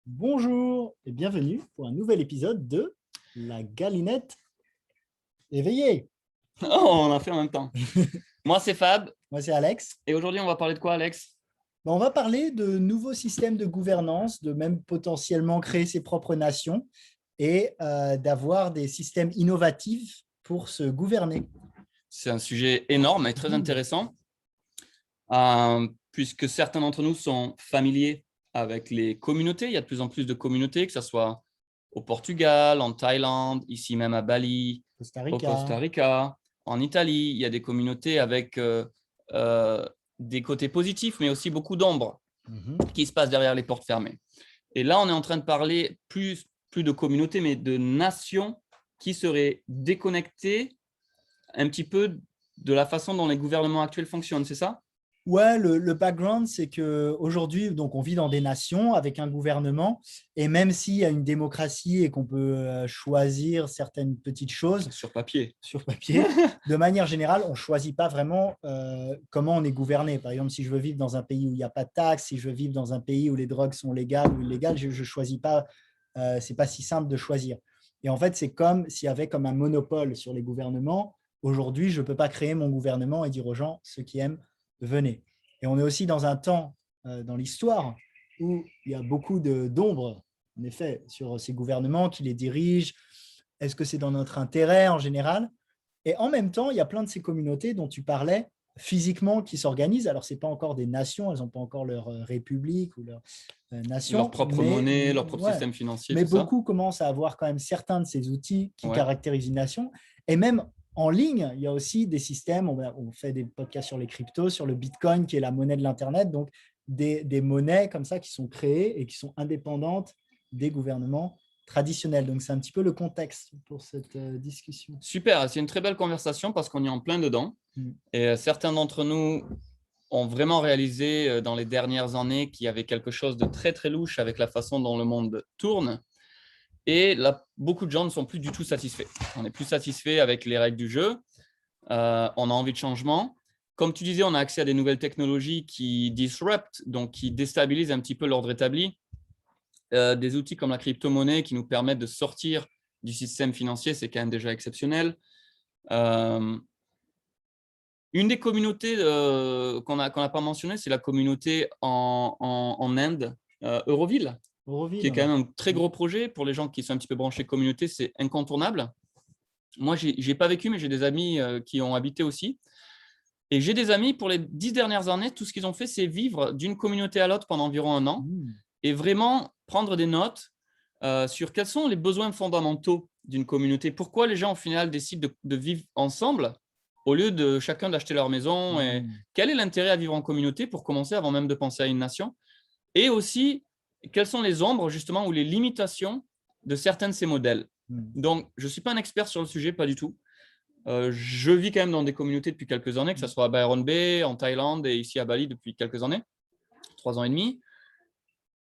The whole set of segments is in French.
Bonjour et bienvenue pour un nouvel épisode de La Galinette éveillée. Oh, on a fait en même temps. Moi, c'est Fab. Moi, c'est Alex. Et aujourd'hui, on va parler de quoi, Alex? On va parler de nouveaux systèmes de gouvernance, de même potentiellement créer ses propres nations et d'avoir des systèmes innovatifs pour se gouverner. C'est un sujet énorme et très intéressant, puisque certains d'entre nous sont familiers avec les communautés. Il y a de plus en plus de communautés, que ce soit au Portugal, en Thaïlande, ici même à Bali, Costa au Costa Rica. Rica, en Italie. Il y a des communautés avec des côtés positifs, mais aussi beaucoup d'ombre qui se passe derrière les portes fermées. Et là, on est en train de parler plus de communautés, mais de nations qui seraient déconnectées un petit peu de la façon dont les gouvernements actuels fonctionnent, c'est ça? Ouais, le background, c'est qu'aujourd'hui, on vit dans des nations avec un gouvernement, et même s'il y a une démocratie et qu'on peut choisir certaines petites choses Sur papier. sur papier, de manière générale, on ne choisit pas vraiment comment on est gouverné. Par exemple, si je veux vivre dans un pays où il n'y a pas de taxes, si je veux vivre dans un pays où les drogues sont légales ou illégales, je ne choisis pas, c'est pas si simple de choisir. Et en fait, c'est comme s'il y avait comme un monopole sur les gouvernements. Aujourd'hui, je ne peux pas créer mon gouvernement et dire aux gens, ceux qui aiment, venez. Et on est aussi dans un temps, dans l'histoire, où il y a beaucoup d'ombre, en effet, sur ces gouvernements qui les dirigent. Est-ce que c'est dans notre intérêt en général? Et en même temps, il y a plein de ces communautés dont tu parlais, physiquement, qui s'organisent. Alors, ce n'est pas encore des nations, elles n'ont pas encore leur république ou leur Leur nation, propre monnaie, leur propre ouais, système financier, mais tout ça. beaucoup commencent à avoir quand même certains de ces outils qui Ouais. caractérisent une nation. Et même en ligne, il y a aussi des systèmes, on fait des podcasts sur les cryptos, sur le Bitcoin, qui est la monnaie de l'Internet, donc des monnaies comme ça qui sont créées et qui sont indépendantes des gouvernements traditionnels. Donc, c'est un petit peu le contexte pour cette discussion. Super, c'est une très belle conversation parce qu'on est en plein dedans. Et certains d'entre nous ont vraiment réalisé dans les dernières années qu'il y avait quelque chose de très, très louche avec la façon dont le monde tourne. Et là, beaucoup de gens ne sont plus du tout satisfaits. On n'est plus satisfait avec les règles du jeu. On a envie de changement. Comme tu disais, on a accès à des nouvelles technologies qui disrupt, donc qui déstabilisent un petit peu l'ordre établi. Des outils comme la crypto-monnaie qui nous permettent de sortir du système financier, c'est quand même déjà exceptionnel. Une des communautés qu'on n'a pas mentionné, c'est la communauté en Inde, Euroville, qui est quand même un très gros projet. Pour les gens qui sont un petit peu branchés communauté, c'est incontournable. Moi, je n'ai pas vécu, mais j'ai des amis qui ont habité aussi. Et j'ai des amis, pour les 10 dernières années, tout ce qu'ils ont fait, c'est vivre d'une communauté à l'autre pendant environ un an et vraiment prendre des notes sur quels sont les besoins fondamentaux d'une communauté. Pourquoi les gens, au final, décident de vivre ensemble au lieu de chacun d'acheter leur maison. Et quel est l'intérêt à vivre en communauté pour commencer avant même de penser à une nation? Et aussi, quelles sont les ombres, justement, ou les limitations de certains de ces modèles? Donc, je ne suis pas un expert sur le sujet, pas du tout. Je vis quand même dans des communautés depuis quelques années, que ce soit à Byron Bay, en Thaïlande et ici à Bali depuis quelques années, 3 ans et demi.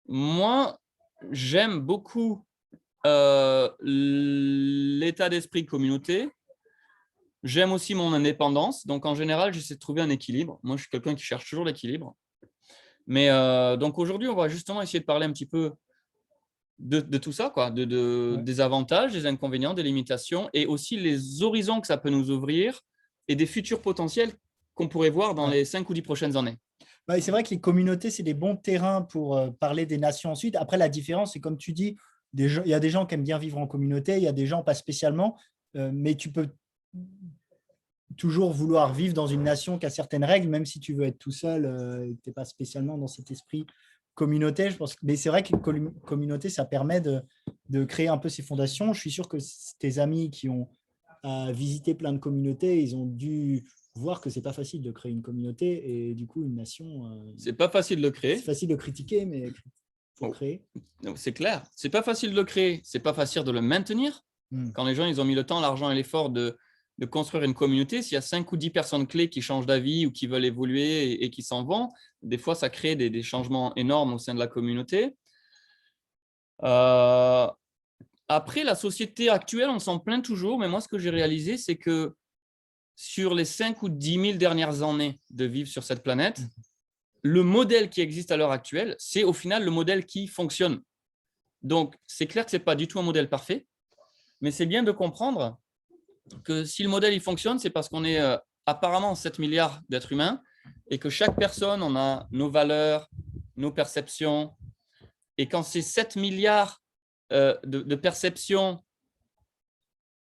Moi, j'aime beaucoup l'état d'esprit communauté. J'aime aussi mon indépendance. Donc, en général, j'essaie de trouver un équilibre. Moi, je suis quelqu'un qui cherche toujours l'équilibre. Mais donc, aujourd'hui, on va justement essayer de parler un petit peu de tout ça, quoi, des avantages, des inconvénients, des limitations et aussi les horizons que ça peut nous ouvrir et des futurs potentiels qu'on pourrait voir dans les 5 ou 10 prochaines années. C'est vrai que les communautés, c'est des bons terrains pour parler des nations ensuite. Après, la différence, c'est comme tu dis, il y a des gens qui aiment bien vivre en communauté, il y a des gens pas spécialement, mais tu peux toujours vouloir vivre dans une nation qui a certaines règles, même si tu veux être tout seul, tu n'es pas spécialement dans cet esprit communauté. Je pense. Mais c'est vrai que la communauté, ça permet de créer un peu ces fondations. Je suis sûr que tes amis qui ont visité plein de communautés, ils ont dû voir que c'est pas facile de créer une communauté et du coup une nation. C'est pas facile de le créer. C'est facile de critiquer, mais il faut créer. C'est clair. C'est pas facile de le créer. C'est pas facile de le maintenir. Quand les gens ils ont mis le temps, l'argent et l'effort de construire une communauté, s'il y a 5 ou 10 personnes clés qui changent d'avis ou qui veulent évoluer et qui s'en vont, des fois, ça crée des changements énormes au sein de la communauté. Après, la société actuelle, on s'en plaint toujours, mais moi, ce que j'ai réalisé, c'est que sur les 5 ou 10 000 dernières années de vivre sur cette planète, le modèle qui existe à l'heure actuelle, c'est au final le modèle qui fonctionne. Donc, c'est clair que ce n'est pas du tout un modèle parfait, mais c'est bien de comprendre que si le modèle il fonctionne, c'est parce qu'on est apparemment 7 milliards d'êtres humains et que chaque personne, on a nos valeurs, nos perceptions. Et quand ces 7 milliards de perceptions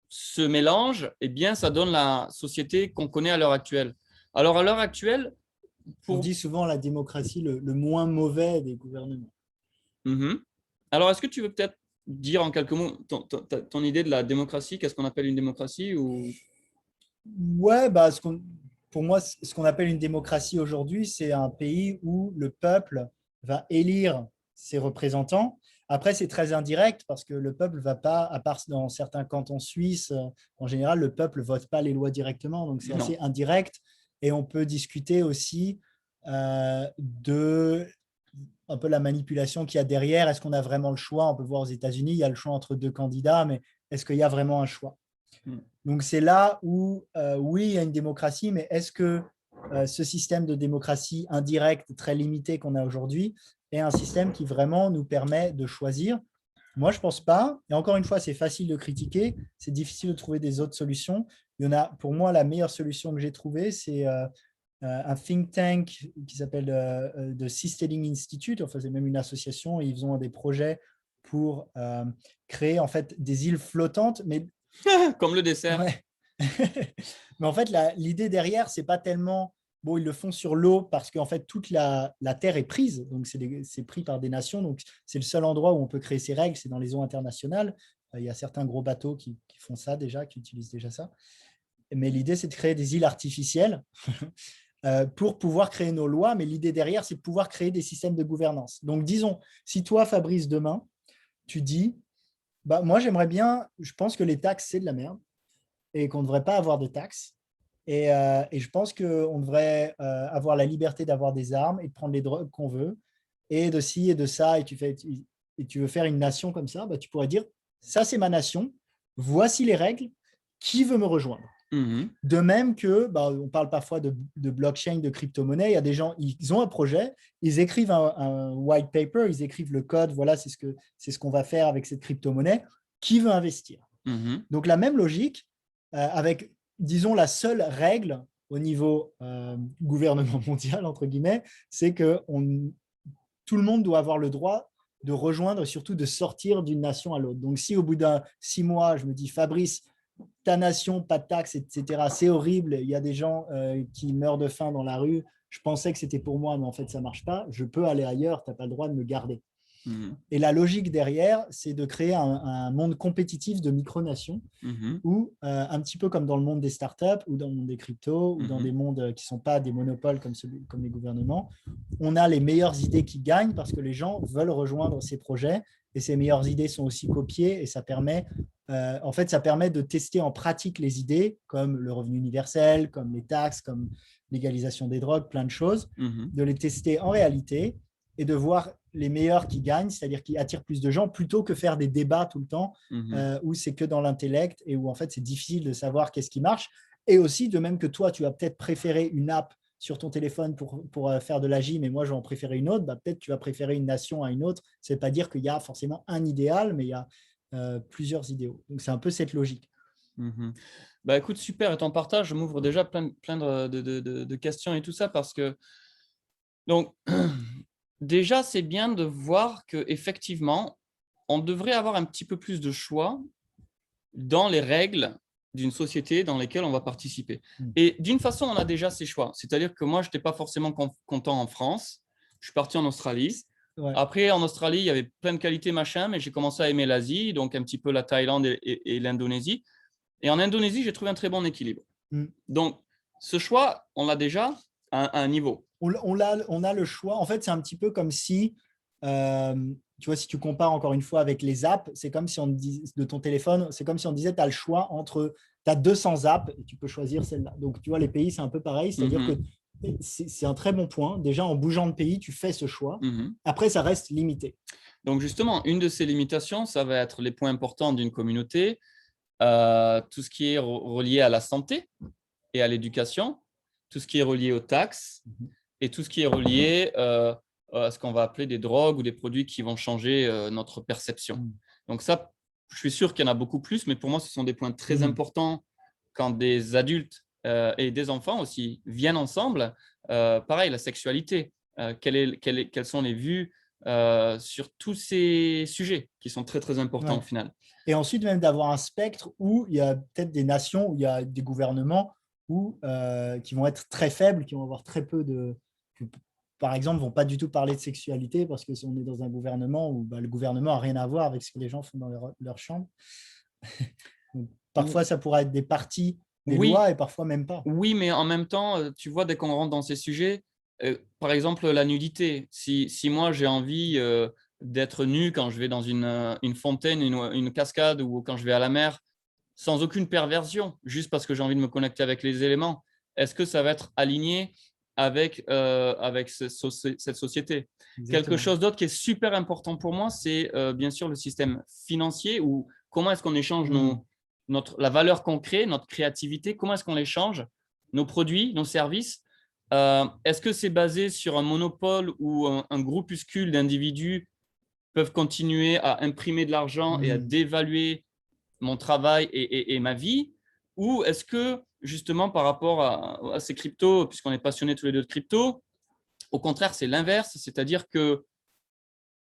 se mélangent, eh bien, ça donne la société qu'on connaît à l'heure actuelle. Alors, à l'heure actuelle… On dit souvent la démocratie le moins mauvais des gouvernements. Alors, est-ce que tu veux peut-être dire en quelques mots ton idée de la démocratie? Qu'est-ce qu'on appelle une démocratie ou… Ouais, pour moi, ce qu'on appelle une démocratie aujourd'hui, c'est un pays où le peuple va élire ses représentants. Après, c'est très indirect parce que le peuple ne va pas, à part dans certains cantons suisses, en général, le peuple ne vote pas les lois directement. Donc, c'est assez indirect. Et on peut discuter aussi de un peu la manipulation qu'il y a derrière. Est-ce qu'on a vraiment le choix? On peut voir aux États-Unis, il y a le choix entre 2 candidats, mais est-ce qu'il y a vraiment un choix? Donc, c'est là où, oui, il y a une démocratie, mais est-ce que ce système de démocratie indirecte, très limité qu'on a aujourd'hui, est un système qui vraiment nous permet de choisir? Moi, je ne pense pas. Et encore une fois, c'est facile de critiquer. C'est difficile de trouver des autres solutions. Il y en a, pour moi, la meilleure solution que j'ai trouvée, c'est un think tank qui s'appelle The Seasteading Institute. Enfin, c'est même une association et ils ont des projets pour créer en fait des îles flottantes, mais comme le dessert. Ouais. Mais en fait, l'idée derrière, c'est pas tellement… Bon, ils le font sur l'eau parce qu'en fait, toute la terre est prise. Donc, c'est pris par des nations. Donc, c'est le seul endroit où on peut créer ces règles, c'est dans les eaux internationales. Il y a certains gros bateaux qui font ça déjà, qui utilisent déjà ça. Mais l'idée, c'est de créer des îles artificielles pour pouvoir créer nos lois. Mais l'idée derrière, c'est de pouvoir créer des systèmes de gouvernance. Donc, disons, si toi, Fabrice, demain, tu dis, bah, moi, j'aimerais bien, je pense que les taxes, c'est de la merde et qu'on ne devrait pas avoir de taxes. Et je pense qu'on devrait avoir la liberté d'avoir des armes et de prendre les drogues qu'on veut, et de ci et de ça, et tu veux faire une nation comme ça, bah, tu pourrais dire, ça c'est ma nation, voici les règles, qui veut me rejoindre? De même que, bah, on parle parfois de blockchain, de crypto-monnaie, il y a des gens, ils ont un projet, ils écrivent un white paper, ils écrivent le code, voilà, c'est ce qu'on va faire avec cette crypto-monnaie, qui veut investir? Donc la même logique, avec, disons, la seule règle au niveau gouvernement mondial, entre guillemets, c'est que tout le monde doit avoir le droit de rejoindre et surtout de sortir d'une nation à l'autre. Donc, si au bout d'un 6 mois, je me dis, Fabrice, ta nation, pas de taxes, etc., c'est horrible, il y a des gens qui meurent de faim dans la rue, je pensais que c'était pour moi, mais en fait, ça ne marche pas, je peux aller ailleurs, tu n'as pas le droit de me garder. Et la logique derrière, c'est de créer un monde compétitif de micronations où, un petit peu comme dans le monde des startups ou dans le monde des cryptos ou dans des mondes qui ne sont pas des monopoles comme les gouvernements, on a les meilleures idées qui gagnent parce que les gens veulent rejoindre ces projets et ces meilleures idées sont aussi copiées et ça permet, en fait, ça permet de tester en pratique les idées comme le revenu universel, comme les taxes, comme l'égalisation des drogues, plein de choses, de les tester en réalité et de voir les meilleurs qui gagnent, c'est-à-dire qui attirent plus de gens, plutôt que faire des débats tout le temps où c'est que dans l'intellect et où en fait c'est difficile de savoir qu'est-ce qui marche. Et aussi, de même que toi, tu vas peut-être préférer une app sur ton téléphone pour faire de la gym et moi, je vais en préférer une autre, bah, peut-être tu vas préférer une nation à une autre. Ça ne veut pas dire qu'il y a forcément un idéal, mais il y a plusieurs idéaux. Donc, c'est un peu cette logique. Bah, écoute, super. Et ton partage m'ouvre déjà plein de questions et tout ça parce que… Donc… Déjà, c'est bien de voir qu'effectivement, on devrait avoir un petit peu plus de choix dans les règles d'une société dans lesquelles on va participer. Et d'une façon, on a déjà ces choix. C'est-à-dire que moi, je n'étais pas forcément content en France. Je suis parti en Australie. Ouais. Après, en Australie, il y avait plein de qualités, machin, mais j'ai commencé à aimer l'Asie, donc un petit peu la Thaïlande et l'Indonésie. Et en Indonésie, j'ai trouvé un très bon équilibre. Donc, ce choix, on l'a déjà à un niveau. On a le choix. En fait, c'est un petit peu comme si, tu vois, si tu compares encore une fois avec les apps, c'est comme si on dit de ton téléphone, c'est comme si on disait, tu as le choix entre, tu as 200 apps et tu peux choisir celle-là. Donc, tu vois, les pays, c'est un peu pareil. C'est-à-dire que c'est un très bon point. Déjà, en bougeant de pays, tu fais ce choix. Après, ça reste limité. Donc, justement, une de ces limitations, ça va être les points importants d'une communauté, tout ce qui est relié à la santé et à l'éducation, tout ce qui est relié aux taxes, et tout ce qui est relié ce qu'on va appeler des drogues ou des produits qui vont changer notre perception. Donc ça, je suis sûr qu'il y en a beaucoup plus, mais pour moi, ce sont des points très importants quand des adultes et des enfants aussi viennent ensemble. Pareil, la sexualité, quelles sont les vues sur tous ces sujets qui sont très, très importants au final. Et ensuite, même d'avoir un spectre où il y a peut-être des nations, où il y a des gouvernements qui vont être très faibles, qui vont avoir très peu par exemple, ne vont pas du tout parler de sexualité parce que si on est dans un gouvernement où le gouvernement n'a rien à voir avec ce que les gens font dans leur chambre. Donc, parfois, ça pourrait être des parties des lois et parfois même pas. Oui, mais en même temps, tu vois, dès qu'on rentre dans ces sujets, par exemple, la nudité. Si moi, j'ai envie d'être nu quand je vais dans une fontaine, une cascade ou quand je vais à la mer, sans aucune perversion, juste parce que j'ai envie de me connecter avec les éléments, est-ce que ça va être aligné avec cette société? Exactement. Quelque chose d'autre qui est super important pour moi, c'est bien sûr le système financier ou comment est-ce qu'on échange la valeur qu'on crée, notre créativité, comment est-ce qu'on l'échange, nos produits, nos services. Est-ce que c'est basé sur un monopole où un groupuscule d'individus peuvent continuer à imprimer de l'argent et à dévaluer mon travail et ma vie? Ou est-ce que, justement, par rapport à ces cryptos, puisqu'on est passionnés tous les deux de crypto, au contraire, c'est l'inverse, c'est-à-dire que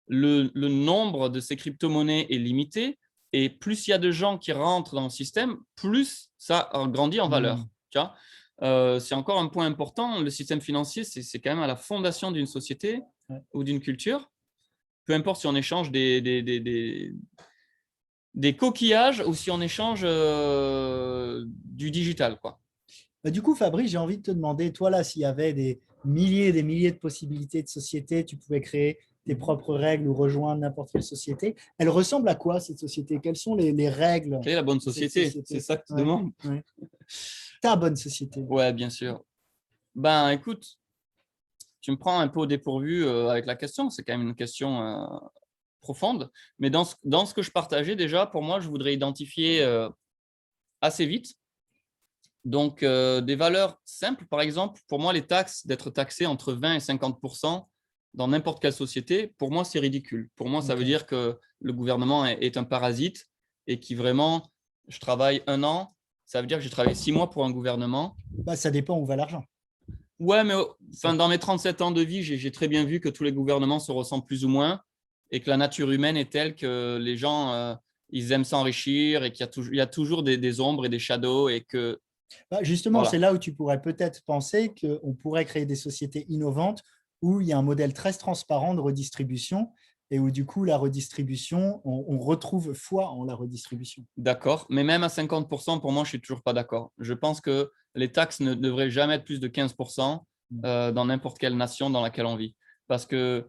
le nombre de ces crypto-monnaies est limité et plus il y a de gens qui rentrent dans le système, plus ça grandit en valeur. Tu vois, c'est encore un point important. Le système financier, c'est quand même à la fondation d'une société ou d'une culture. Peu importe si on échange des coquillages ou si on échange du digital, quoi. Du coup, Fabrice, j'ai envie de te demander, toi là, s'il y avait des milliers et des milliers de possibilités de sociétés, tu pouvais créer tes propres règles ou rejoindre n'importe quelle société. Elle ressemble à quoi, cette société? Quelles sont les règles? Quelle est la bonne société? C'est ça que tu demandes? Ta bonne société. Ouais, bien sûr. Ben, écoute, tu me prends un peu au dépourvu avec la question. C'est quand même une question profonde. Mais dans ce que je partageais déjà, pour moi, je voudrais identifier assez vite. Donc, des valeurs simples, par exemple, pour moi, les taxes, d'être taxé entre 20 et 50% dans n'importe quelle société, pour moi, c'est ridicule. Pour moi, ça veut dire que le gouvernement est un parasite et qui vraiment, je travaille 1 an, ça veut dire que j'ai travaillé 6 mois pour un gouvernement. Ça dépend où va l'argent. Ouais, mais dans mes 37 ans de vie, j'ai très bien vu que tous les gouvernements se ressemblent plus ou moins et que la nature humaine est telle que les gens, ils aiment s'enrichir et qu'il y a toujours des ombres et des shadows et que… Justement, c'est là où tu pourrais peut-être penser qu'on pourrait créer des sociétés innovantes où il y a un modèle très transparent de redistribution et où du coup, la redistribution, on retrouve foi en la redistribution. D'accord, mais même à 50%, pour moi, je ne suis toujours pas d'accord. Je pense que les taxes ne devraient jamais être plus de 15% dans n'importe quelle nation dans laquelle on vit. Parce que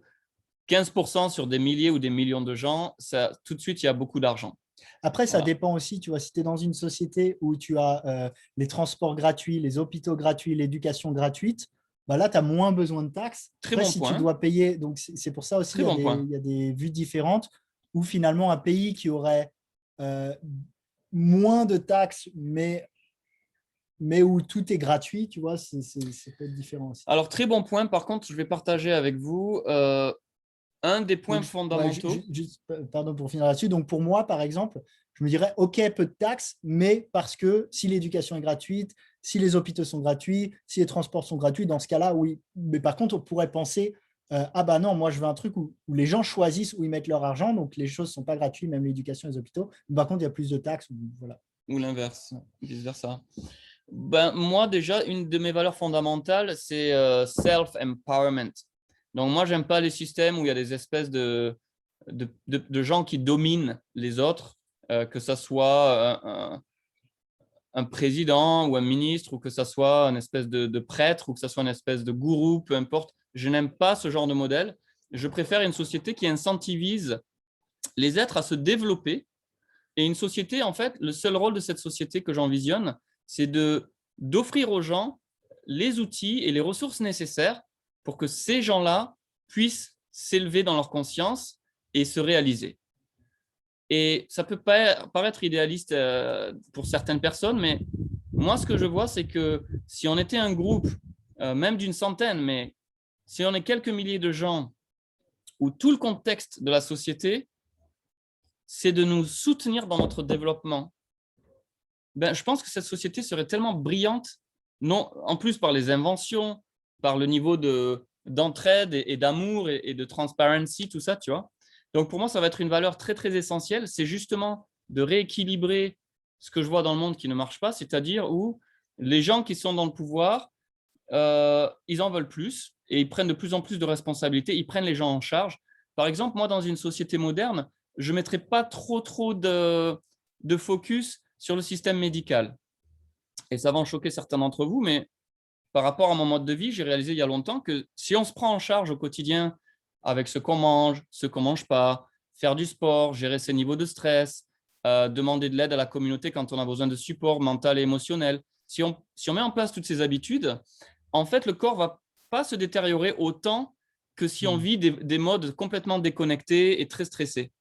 15% sur des milliers ou des millions de gens, tout de suite, il y a beaucoup d'argent. Après, ça dépend aussi, tu vois, si tu es dans une société où tu as les transports gratuits, les hôpitaux gratuits, l'éducation gratuite, là, tu as moins besoin de taxes. Très bon si point. tu dois payer, donc c'est pour ça aussi il y a des vues différentes où finalement un pays qui aurait moins de taxes, mais où tout est gratuit, tu vois, c'est peut-être différent aussi. Alors, très bon point. Par contre, je vais partager avec vous un des points fondamentaux. Pardon pour finir là-dessus. Donc, pour moi, par exemple, je me dirais, OK, peu de taxes, mais parce que si l'éducation est gratuite, si les hôpitaux sont gratuits, si les transports sont gratuits, dans ce cas-là, oui. Mais par contre, on pourrait penser, non, moi, je veux un truc où les gens choisissent où ils mettent leur argent, donc les choses ne sont pas gratuites, même l'éducation et les hôpitaux. Mais par contre, il y a plus de taxes. Voilà. Ou l'inverse, vice-versa. Moi, déjà, une de mes valeurs fondamentales, c'est self-empowerment. Donc, moi, je n'aime pas les systèmes où il y a des espèces de gens qui dominent les autres, que ce soit un président ou un ministre, ou que ce soit une espèce de prêtre, ou que ce soit une espèce de gourou, peu importe. Je n'aime pas ce genre de modèle. Je préfère une société qui incentivise les êtres à se développer. Et une société, en fait, le seul rôle de cette société que j'envisionne, c'est d'offrir aux gens les outils et les ressources nécessaires pour que ces gens-là puissent s'élever dans leur conscience et se réaliser. Et ça peut paraître idéaliste pour certaines personnes, mais moi, ce que je vois, c'est que si on était un groupe, même d'une centaine, mais si on est quelques milliers de gens où tout le contexte de la société, c'est de nous soutenir dans notre développement, je pense que cette société serait tellement brillante, non, en plus par les inventions, par le niveau d'entraide et d'amour et de transparency, tout ça, tu vois. Donc, pour moi, ça va être une valeur très, très essentielle. C'est justement de rééquilibrer ce que je vois dans le monde qui ne marche pas, c'est-à-dire où les gens qui sont dans le pouvoir, ils en veulent plus et ils prennent de plus en plus de responsabilités, ils prennent les gens en charge. Par exemple, moi, dans une société moderne, je ne mettrais pas trop de focus sur le système médical. Et ça va en choquer certains d'entre vous, mais par rapport à mon mode de vie, j'ai réalisé il y a longtemps que si on se prend en charge au quotidien avec ce qu'on mange, ce qu'on ne mange pas, faire du sport, gérer ses niveaux de stress, demander de l'aide à la communauté quand on a besoin de support mental et émotionnel, si on met en place toutes ces habitudes, en fait, le corps ne va pas se détériorer autant que si on vit des modes complètement déconnectés et très stressés.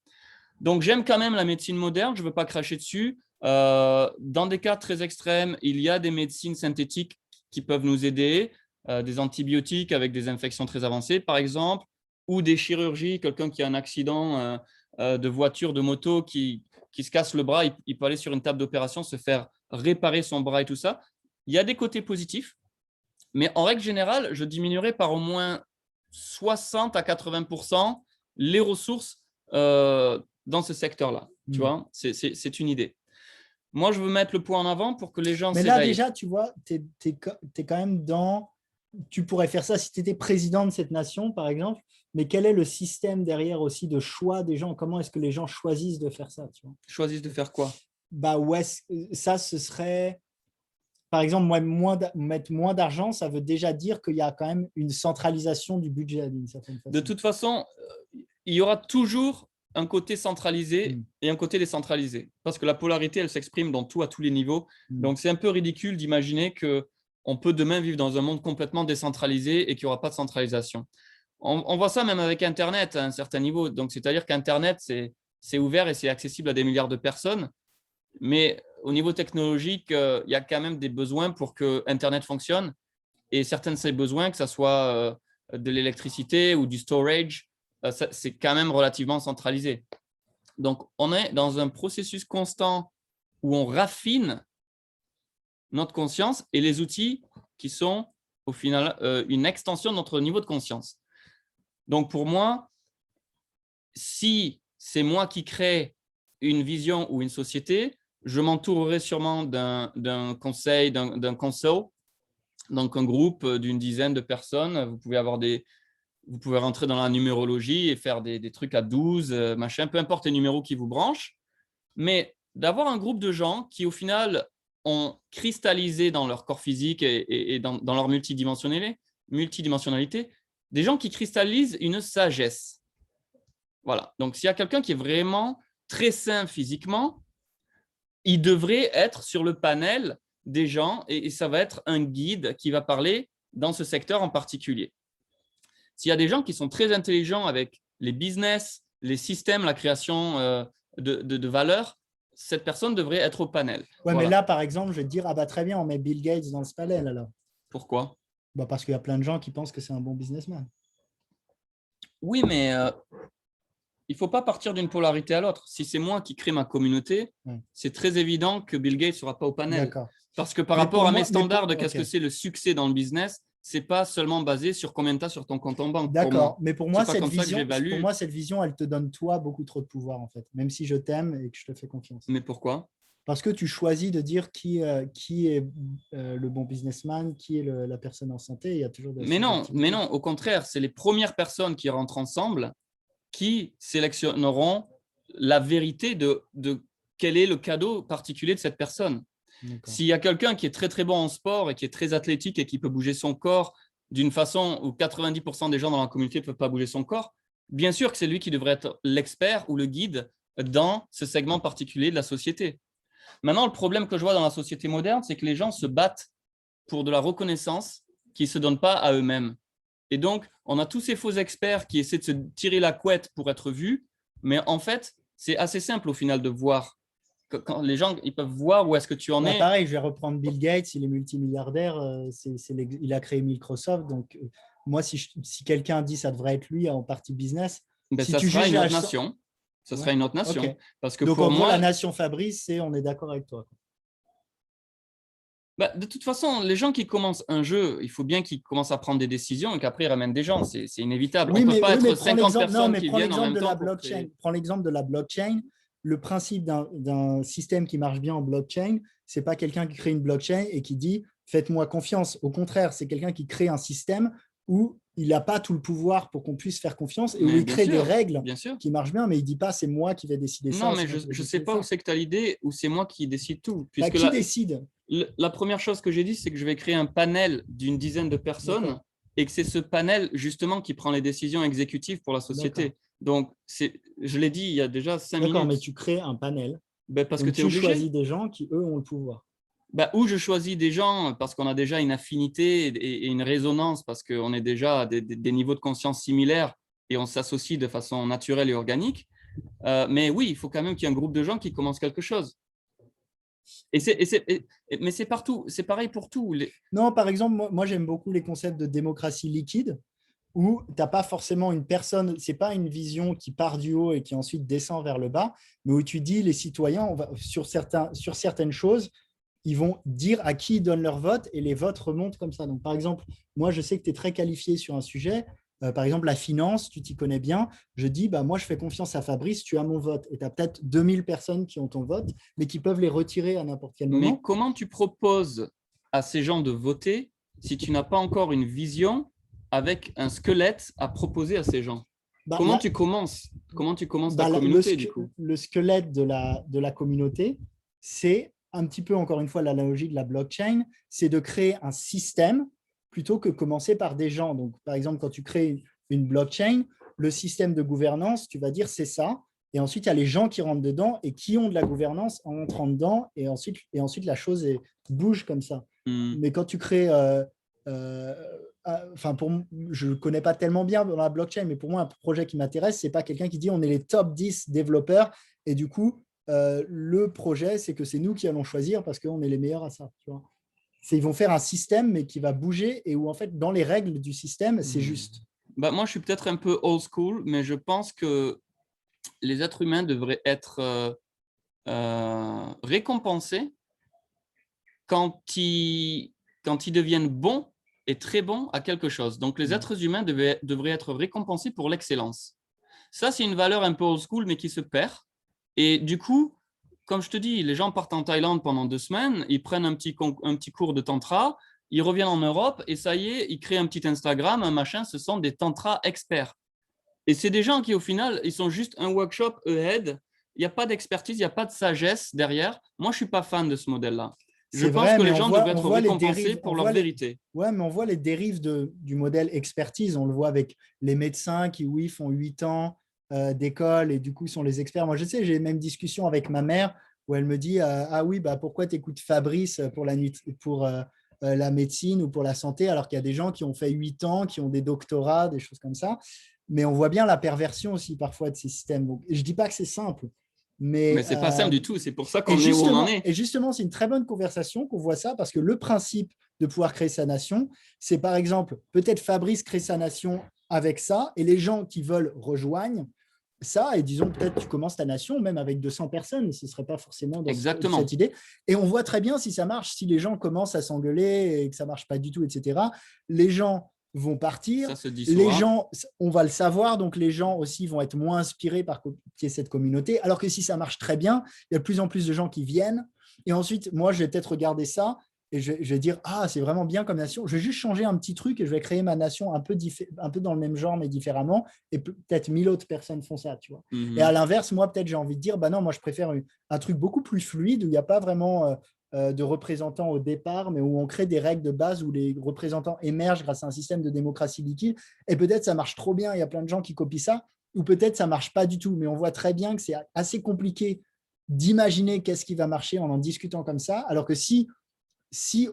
Donc, j'aime quand même la médecine moderne, je ne veux pas cracher dessus. Dans des cas très extrêmes, il y a des médecines synthétiques qui peuvent nous aider, des antibiotiques avec des infections très avancées, par exemple, ou des chirurgies, quelqu'un qui a un accident de voiture, de moto, qui se casse le bras, il peut aller sur une table d'opération, se faire réparer son bras et tout ça. Il y a des côtés positifs, mais en règle générale, je diminuerai par au moins 60 à 80% les ressources dans ce secteur-là. Tu vois, c'est une idée. Moi, je veux mettre le point en avant pour que les gens s'éveillent. Mais là, déjà, tu vois, tu es quand même dans… Tu pourrais faire ça si tu étais président de cette nation, par exemple, mais quel est le système derrière aussi de choix des gens? Comment est-ce que les gens choisissent de faire ça, tu vois? Choisissent de faire quoi? Ça, ce serait… Par exemple, mettre moins d'argent, ça veut déjà dire qu'il y a quand même une centralisation du budget d'une certaine façon. De toute façon, il y aura toujours un côté centralisé et un côté décentralisé. Parce que la polarité, elle s'exprime dans tout, à tous les niveaux. Donc, c'est un peu ridicule d'imaginer qu'on peut demain vivre dans un monde complètement décentralisé et qu'il n'y aura pas de centralisation. On voit ça même avec Internet à un certain niveau. Donc, c'est-à-dire qu'Internet, c'est ouvert et c'est accessible à des milliards de personnes. Mais au niveau technologique, il y a quand même des besoins pour que Internet fonctionne. Et certains de ces besoins, que ce soit de l'électricité ou du storage, c'est quand même relativement centralisé. Donc, on est dans un processus constant où on raffine notre conscience et les outils qui sont au final une extension de notre niveau de conscience. Donc, pour moi, si c'est moi qui crée une vision ou une société, je m'entourerai sûrement d'un conseil, d'un conseil, donc un groupe d'une dizaine de personnes. Vous pouvez rentrer dans la numérologie et faire des trucs à 12, machin, peu importe les numéros qui vous branchent, mais d'avoir un groupe de gens qui, au final, ont cristallisé dans leur corps physique et dans leur multidimensionnalité, des gens qui cristallisent une sagesse. Voilà. Donc, s'il y a quelqu'un qui est vraiment très sain physiquement, il devrait être sur le panel des gens et ça va être un guide qui va parler dans ce secteur en particulier. S'il y a des gens qui sont très intelligents avec les business, les systèmes, la création de valeur, cette personne devrait être au panel. Ouais, voilà. Mais là, par exemple, je vais te dire, très bien, on met Bill Gates dans ce panel alors. Pourquoi? Parce qu'il y a plein de gens qui pensent que c'est un bon businessman. Oui, mais il ne faut pas partir d'une polarité à l'autre. Si c'est moi qui crée ma communauté, c'est très évident que Bill Gates ne sera pas au panel. Parce que par rapport à mes standards de qu'est-ce que c'est le succès dans le business, ce n'est pas seulement basé sur combien tu as sur ton compte en banque. D'accord, mais pour moi, cette vision, elle te donne toi beaucoup trop de pouvoir en fait, même si je t'aime et que je te fais confiance. Mais pourquoi? Parce que tu choisis de dire qui est le bon businessman, qui est la personne en santé. Il y a toujours des… mais non, au contraire, c'est les premières personnes qui rentrent ensemble qui sélectionneront la vérité de quel est le cadeau particulier de cette personne. S'il y a quelqu'un qui est très, très bon en sport et qui est très athlétique et qui peut bouger son corps d'une façon où 90% des gens dans la communauté ne peuvent pas bouger son corps, bien sûr que c'est lui qui devrait être l'expert ou le guide dans ce segment particulier de la société. Maintenant, le problème que je vois dans la société moderne, c'est que les gens se battent pour de la reconnaissance qui ne se donnent pas à eux-mêmes. Et donc, on a tous ces faux experts qui essaient de se tirer la couette pour être vus, mais en fait, c'est assez simple au final de voir. Quand les gens ils peuvent voir où est-ce que tu en es. Pareil, je vais reprendre Bill Gates, il est multimilliardaire, il a créé Microsoft. Donc, moi, si quelqu'un dit ça devrait être lui en partie business, Ben, Si ça tu sera juges une autre la... nation. Ça Ouais. sera une autre nation. Ok. Parce que Donc, pour en gros, moi, la nation Fabrice, c'est on est d'accord avec toi. bah, de toute façon, les gens qui commencent un jeu, il faut bien qu'ils commencent à prendre des décisions et qu'après, ils ramènent des gens. C'est inévitable. On Oui, ne peut pas mais être prends 50 l'exemple. Non, personnes mais qui prends viennent en l'exemple même de la temps pour blockchain. créer. Prends l'exemple de la blockchain. Le principe d'un système qui marche bien en blockchain, c'est pas quelqu'un qui crée une blockchain et qui dit faites-moi confiance. Au contraire, c'est quelqu'un qui crée un système où il n'a pas tout le pouvoir pour qu'on puisse faire confiance et où Mais il crée des règles bien sûr. qui marchent bien, mais il dit pas c'est moi qui vais décider Non, ça. mais je ne sais pas où c'est que tu as l'idée, où c'est moi qui décide tout. Bah, Puisque qui décide? la première chose que j'ai dit, c'est que je vais créer un panel d'une dizaine de personnes et que c'est ce panel, justement, qui prend les décisions exécutives pour la société. Donc, je l'ai dit il y a déjà 5 minutes. D'accord, mais tu crées un panel. Ben, parce donc que tu es obligé. choisis des gens qui, eux, ont le pouvoir. Ben, ou je choisis des gens parce qu'on a déjà une affinité et une résonance, parce qu'on est déjà à des niveaux de conscience similaires et on s'associe de façon naturelle et organique. Mais oui, il faut quand même qu'il y ait un groupe de gens qui commencent quelque chose. Mais c'est partout, c'est pareil pour tout. Non, par exemple, moi j'aime beaucoup les concepts de démocratie liquide, où tu n'as pas forcément une personne, ce n'est pas une vision qui part du haut et qui ensuite descend vers le bas, mais où tu dis les citoyens, sur certaines choses, ils vont dire à qui ils donnent leur vote et les votes remontent comme ça. Donc, par exemple, moi, je sais que tu es très qualifié sur un sujet. Par exemple, la finance, tu t'y connais bien. Je dis, bah, moi, je fais confiance à Fabrice, tu as mon vote. Et tu as peut-être 2000 personnes qui ont ton vote, mais qui peuvent les retirer à n'importe quel moment. Mais comment tu proposes à ces gens de voter si tu n'as pas encore une vision avec un squelette à proposer à ces gens? Comment tu commences ta communauté, du coup? Le squelette de la communauté, c'est un petit peu, encore une fois, l'analogie de la blockchain, c'est de créer un système plutôt que commencer par des gens. Donc, par exemple, quand tu crées une blockchain, le système de gouvernance, tu vas dire c'est ça. Et ensuite, il y a les gens qui rentrent dedans et qui ont de la gouvernance en entrant dedans. Et ensuite la chose bouge comme ça. Mais quand tu crées… je ne connais pas tellement bien dans la blockchain, mais pour moi, un projet qui m'intéresse, ce n'est pas quelqu'un qui dit on est les top 10 développeurs et du coup, le projet, c'est que c'est nous qui allons choisir parce qu'on est les meilleurs à ça. Tu vois, ils vont faire un système, mais qui va bouger et où, en fait, dans les règles du système, c'est juste. Bah, moi, je suis peut-être un peu old school, mais je pense que les êtres humains devraient être récompensés quand ils deviennent bons et très bons à quelque chose. Donc, les êtres humains devraient être récompensés pour l'excellence. Ça, c'est une valeur un peu old school, mais qui se perd. Et du coup, comme je te dis, les gens partent en Thaïlande pendant 2 semaines, ils prennent un petit cours de tantra, ils reviennent en Europe et ça y est, ils créent un petit Instagram, un machin, ce sont des tantra experts. Et c'est des gens qui, au final, ils sont juste un workshop ahead. Il n'y a pas d'expertise, il n'y a pas de sagesse derrière. Moi, je ne suis pas fan de ce modèle-là. Je pense que les gens devraient être récompensés pour leur vérité. Ouais, mais on voit les dérives du modèle expertise. On le voit avec les médecins qui, oui, font 8 ans d'école et du coup sont les experts. Moi, je sais, j'ai les mêmes discussions avec ma mère où elle me dit ah oui, bah, pourquoi tu écoutes Fabrice pour la médecine ou pour la santé alors qu'il y a des gens qui ont fait 8 ans, qui ont des doctorats, des choses comme ça. Mais on voit bien la perversion aussi parfois de ces systèmes. Donc, je ne dis pas que c'est simple. Mais ce n'est pas simple du tout, c'est pour ça qu'on est où on en est. Et justement, c'est une très bonne conversation qu'on voit ça, parce que le principe de pouvoir créer sa nation, c'est par exemple, peut-être Fabrice crée sa nation avec ça, et les gens qui veulent rejoignent ça, et disons peut-être tu commences ta nation même avec 200 personnes, ce ne serait pas forcément dans cette idée. Et on voit très bien si ça marche, si les gens commencent à s'engueuler et que ça ne marche pas du tout, etc. Les gens vont partir, les gens, on va le savoir, donc les gens aussi vont être moins inspirés par cette communauté, alors que si ça marche très bien, il y a de plus en plus de gens qui viennent, et ensuite, moi, je vais peut-être regarder ça, et je vais dire, ah, c'est vraiment bien comme nation, je vais juste changer un petit truc, et je vais créer ma nation un peu dans le même genre, mais différemment, et peut-être 1000 autres personnes font ça, tu vois. Et à l'inverse, moi, peut-être, j'ai envie de dire, bah non, moi, je préfère un truc beaucoup plus fluide, où il n'y a pas vraiment… de représentants au départ, mais où on crée des règles de base où les représentants émergent grâce à un système de démocratie liquide. Et peut-être ça marche trop bien, il y a plein de gens qui copient ça, ou peut-être ça ne marche pas du tout. Mais on voit très bien que c'est assez compliqué d'imaginer qu'est-ce qui va marcher en discutant comme ça, alors que si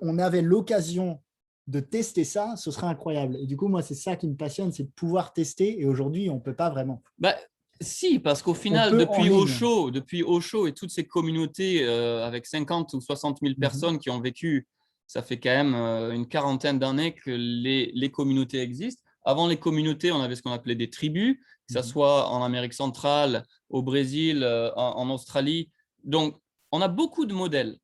on avait l'occasion de tester ça, ce serait incroyable. Et du coup, moi, c'est ça qui me passionne, c'est de pouvoir tester. Et aujourd'hui, on ne peut pas vraiment. Si, parce qu'au final, depuis Osho et toutes ces communautés avec 50 ou 60 000 personnes qui ont vécu, ça fait quand même une quarantaine d'années que les communautés existent. Avant les communautés, on avait ce qu'on appelait des tribus, que ce soit en Amérique centrale, au Brésil, en Australie. Donc, on a beaucoup de modèles,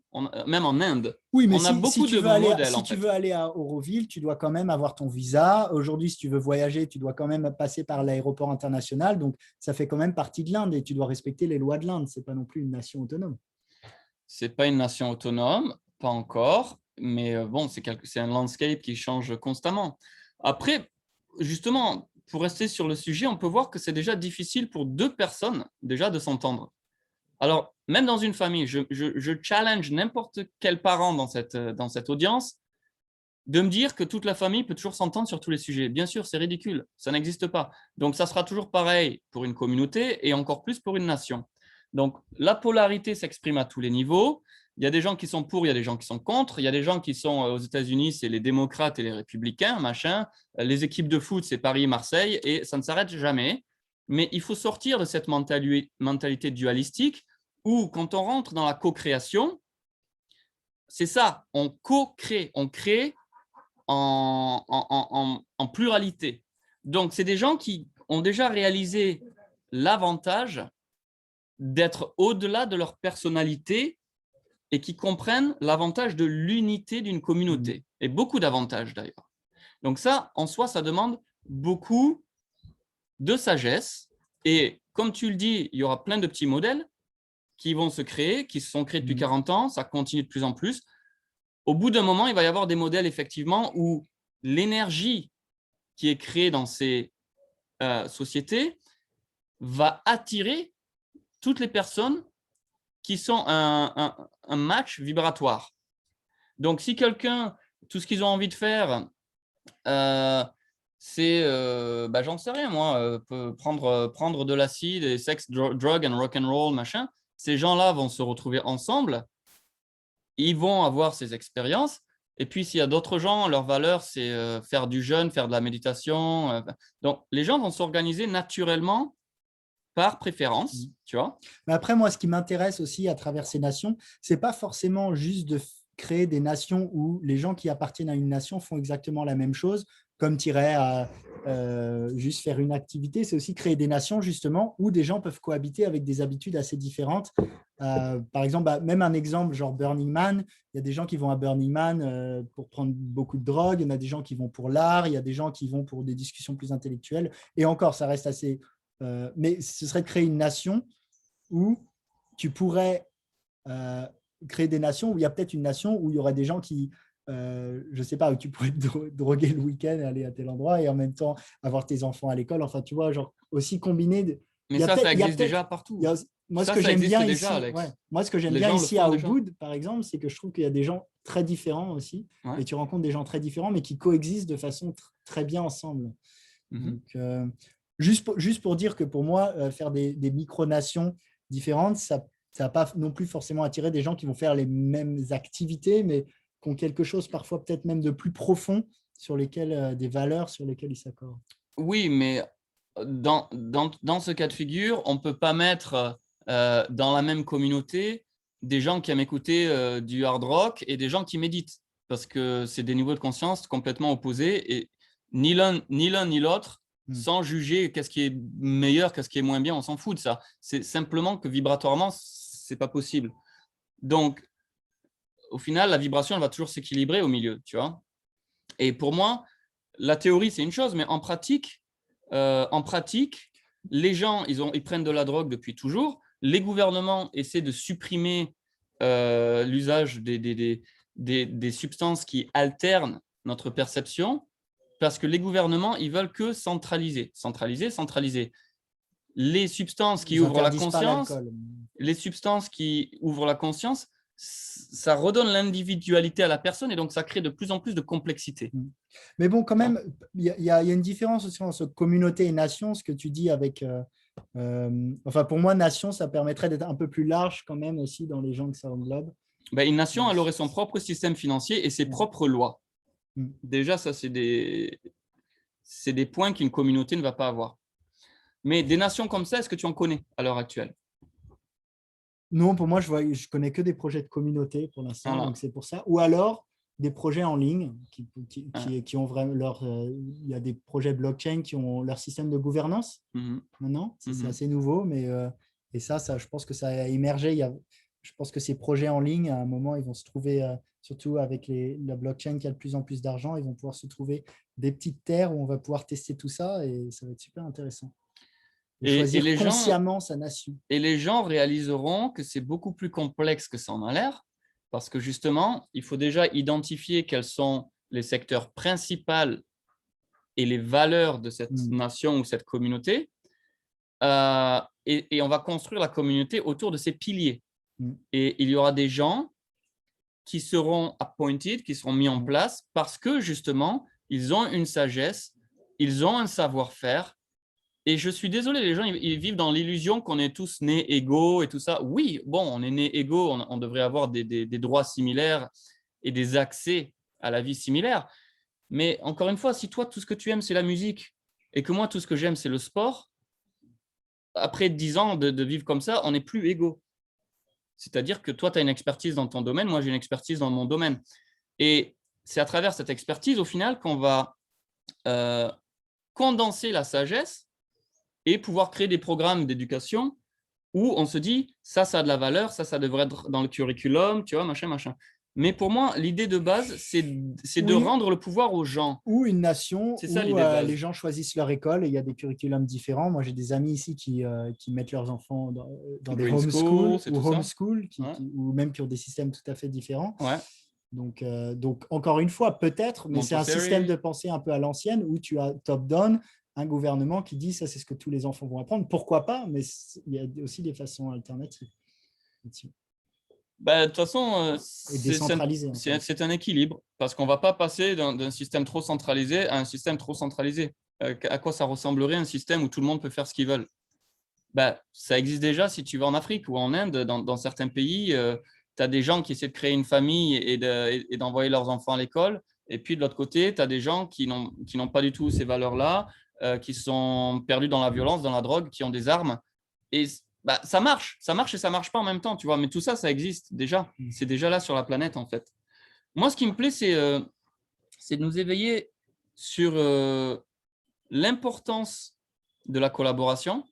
même en Inde. Oui, mais on a beaucoup de modèles, si en tu fait. veux aller à Auroville, tu dois quand même avoir ton visa. Aujourd'hui, si tu veux voyager, tu dois quand même passer par l'aéroport international. Donc, ça fait quand même partie de l'Inde et tu dois respecter les lois de l'Inde. Ce n'est pas non plus une nation autonome. Ce n'est pas une nation autonome, pas encore, mais bon, c'est un landscape qui change constamment. Après, justement, pour rester sur le sujet, on peut voir que c'est déjà difficile pour deux personnes déjà de s'entendre. Alors, même dans une famille, je challenge n'importe quel parent dans cette audience de me dire que toute la famille peut toujours s'entendre sur tous les sujets. Bien sûr, c'est ridicule, ça n'existe pas. Donc, ça sera toujours pareil pour une communauté et encore plus pour une nation. Donc, la polarité s'exprime à tous les niveaux. Il y a des gens qui sont pour, il y a des gens qui sont contre. Il y a des gens qui sont aux États-Unis, c'est les démocrates et les républicains, machin. Les équipes de foot, c'est Paris et Marseille, et ça ne s'arrête jamais. Mais il faut sortir de cette mentalité dualistique où, quand on rentre dans la co-création, c'est ça, on co-crée, on crée en pluralité. Donc, c'est des gens qui ont déjà réalisé l'avantage d'être au-delà de leur personnalité et qui comprennent l'avantage de l'unité d'une communauté. Et beaucoup d'avantages d'ailleurs. Donc ça, en soi, ça demande beaucoup de sagesse. Et comme tu le dis, il y aura plein de petits modèles qui vont se créer, qui se sont créés depuis 40 ans, ça continue de plus en plus. Au bout d'un moment, il va y avoir des modèles effectivement où l'énergie qui est créée dans ces sociétés va attirer toutes les personnes qui sont un match vibratoire. Donc, si quelqu'un, tout ce qu'ils ont envie de faire, c'est, j'en sais rien, moi, prendre de l'acide et sex, drug and rock and roll, machin, ces gens-là vont se retrouver ensemble, ils vont avoir ces expériences. Et puis, s'il y a d'autres gens, leur valeur, c'est faire du jeûne, faire de la méditation. Donc, les gens vont s'organiser naturellement par préférence, tu vois. Mais après, moi, ce qui m'intéresse aussi à travers ces nations, c'est pas forcément juste de créer des nations où les gens qui appartiennent à une nation font exactement la même chose, comme tu irais à juste faire une activité. C'est aussi créer des nations, justement, où des gens peuvent cohabiter avec des habitudes assez différentes. Par exemple, même un exemple, genre Burning Man, il y a des gens qui vont à Burning Man pour prendre beaucoup de drogue, il y en a des gens qui vont pour l'art, il y a des gens qui vont pour des discussions plus intellectuelles. Et encore, ça reste assez... mais ce serait de créer une nation où tu pourrais créer des nations où il y a peut-être une nation où il y aurait des gens qui, je ne sais pas, où tu pourrais te droguer le week-end et aller à tel endroit et en même temps avoir tes enfants à l'école. Enfin, tu vois, genre aussi combiner. Mais ça existe déjà partout. Moi, ce que j'aime bien ici, moi, ce que j'aime bien ici à Ubud, par exemple, c'est que je trouve qu'il y a des gens très différents aussi. Et tu rencontres des gens très différents, mais qui coexistent de façon très bien ensemble. Donc, juste pour dire que pour moi, faire des micronations différentes, ça va pas non plus forcément attirer des gens qui vont faire les mêmes activités, mais qui ont quelque chose parfois peut-être même de plus profond sur lesquels, des valeurs sur lesquelles ils s'accordent. Oui, mais dans ce cas de figure, on ne peut pas mettre dans la même communauté des gens qui aiment écouter du hard rock et des gens qui méditent, parce que c'est des niveaux de conscience complètement opposés et ni l'un ni l'autre, sans juger qu'est-ce qui est meilleur, qu'est-ce qui est moins bien, on s'en fout de ça. C'est simplement que vibratoirement, ce n'est pas possible. Donc, au final, la vibration, elle va toujours s'équilibrer au milieu, tu vois. Et pour moi, la théorie, c'est une chose, mais en pratique, les gens, ils prennent de la drogue depuis toujours. Les gouvernements essaient de supprimer l'usage des substances qui alternent notre perception parce que les gouvernements, ils veulent que centraliser. Les substances qui ouvrent la conscience, ça redonne l'individualité à la personne et donc ça crée de plus en plus de complexité. Mais bon, quand même, il y a une différence aussi entre communauté et nation, ce que tu dis avec... enfin, pour moi, nation, ça permettrait d'être un peu plus large quand même aussi dans les gens que ça englobe. Une nation, elle aurait son propre système financier et ses propres lois. Déjà, ça, c'est des points qu'une communauté ne va pas avoir. Mais des nations comme ça, est-ce que tu en connais à l'heure actuelle? Non, pour moi, je connais que des projets de communauté pour l'instant, donc c'est pour ça. Ou alors, des projets en ligne qui ont vraiment il y a des projets blockchain qui ont leur système de gouvernance maintenant. C'est assez nouveau, mais et ça, je pense que ça a émergé. Je pense que ces projets en ligne, à un moment, ils vont se trouver, surtout avec la blockchain qui a de plus en plus d'argent, ils vont pouvoir se trouver des petites terres où on va pouvoir tester tout ça et ça va être super intéressant. Choisir consciemment sa nation. Et les gens réaliseront que c'est beaucoup plus complexe que ça en a l'air, parce que justement, il faut déjà identifier quels sont les secteurs principaux et les valeurs de cette nation ou cette communauté. Et on va construire la communauté autour de ces piliers. Et il y aura des gens qui seront appointed, qui seront mis en place parce que justement, ils ont une sagesse, ils ont un savoir-faire. Et je suis désolé, les gens, ils vivent dans l'illusion qu'on est tous nés égaux et tout ça. Oui, bon, on est nés égaux, on devrait avoir des droits similaires et des accès à la vie similaires. Mais encore une fois, si toi, tout ce que tu aimes, c'est la musique et que moi, tout ce que j'aime, c'est le sport, après 10 ans de vivre comme ça, on n'est plus égaux. C'est-à-dire que toi, tu as une expertise dans ton domaine, moi, j'ai une expertise dans mon domaine. Et c'est à travers cette expertise, au final, qu'on va condenser la sagesse et pouvoir créer des programmes d'éducation où on se dit, ça a de la valeur, ça devrait être dans le curriculum, tu vois, machin. Mais pour moi, l'idée de base, c'est de rendre le pouvoir aux gens. Ou une nation où les gens choisissent leur école et il y a des curriculums différents. Moi, j'ai des amis ici qui mettent leurs enfants dans des homeschool ou même qui ont des systèmes tout à fait différents. Ouais. Donc, encore une fois, peut-être, mais c'est un système de pensée un peu à l'ancienne où tu as top-down, un gouvernement qui dit ça, c'est ce que tous les enfants vont apprendre. Pourquoi pas, mais il y a aussi des façons alternatives. De toute façon, c'est un équilibre parce qu'on ne va pas passer d'un système trop centralisé à un système trop centralisé. À quoi ça ressemblerait un système où tout le monde peut faire ce qu'ils veulent? Ça existe déjà si tu vas en Afrique ou en Inde, dans certains pays. Tu as des gens qui essaient de créer une famille et d'envoyer leurs enfants à l'école. Et puis, de l'autre côté, tu as des gens qui n'ont pas du tout ces valeurs-là, qui sont perdus dans la violence, dans la drogue, qui ont des armes. Et ça marche et ça marche pas en même temps, tu vois. Mais tout ça, ça existe déjà. C'est déjà là sur la planète, en fait. Moi, ce qui me plaît, c'est de nous éveiller sur l'importance de la collaboration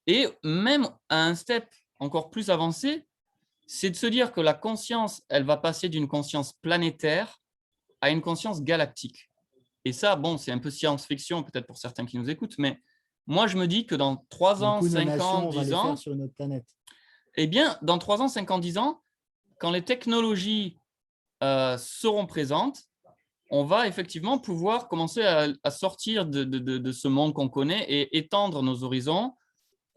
et même à un step encore plus avancé, c'est de se dire que la conscience, elle va passer d'une conscience planétaire à une conscience galactique. Et ça, bon, c'est un peu science-fiction peut-être pour certains qui nous écoutent, mais moi, je me dis que dans 3 ans, 5 ans, 10 ans, sur notre planète. Eh bien, dans 3 ans, 5 ans, 10 ans, quand les technologies seront présentes, on va effectivement pouvoir commencer à sortir de ce monde qu'on connaît et étendre nos horizons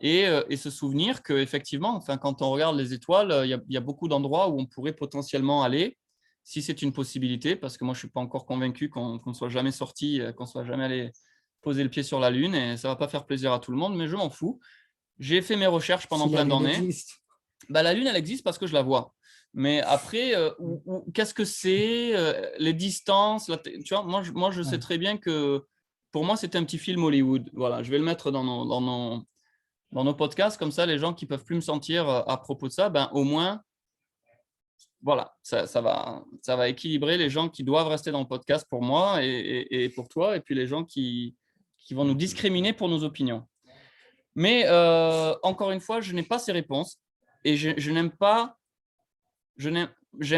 et se souvenir qu'effectivement, enfin, quand on regarde les étoiles, il y a beaucoup d'endroits où on pourrait potentiellement aller, si c'est une possibilité, parce que moi, je ne suis pas encore convaincu qu'on ne soit jamais sorti, qu'on ne soit jamais allé poser le pied sur la Lune, et ça ne va pas faire plaisir à tout le monde, mais je m'en fous. J'ai fait mes recherches pendant plein d'années. La Lune, elle existe parce que je la vois. Mais après, qu'est-ce que c'est, les distances, tu vois, moi, je sais très bien que pour moi, c'est un petit film Hollywood. Voilà, je vais le mettre dans nos podcasts, comme ça, les gens qui ne peuvent plus me sentir à propos de ça, au moins, voilà, ça va équilibrer les gens qui doivent rester dans le podcast pour moi et pour toi, et puis les gens qui vont nous discriminer pour nos opinions. Mais encore une fois, je n'ai pas ces réponses et j'aime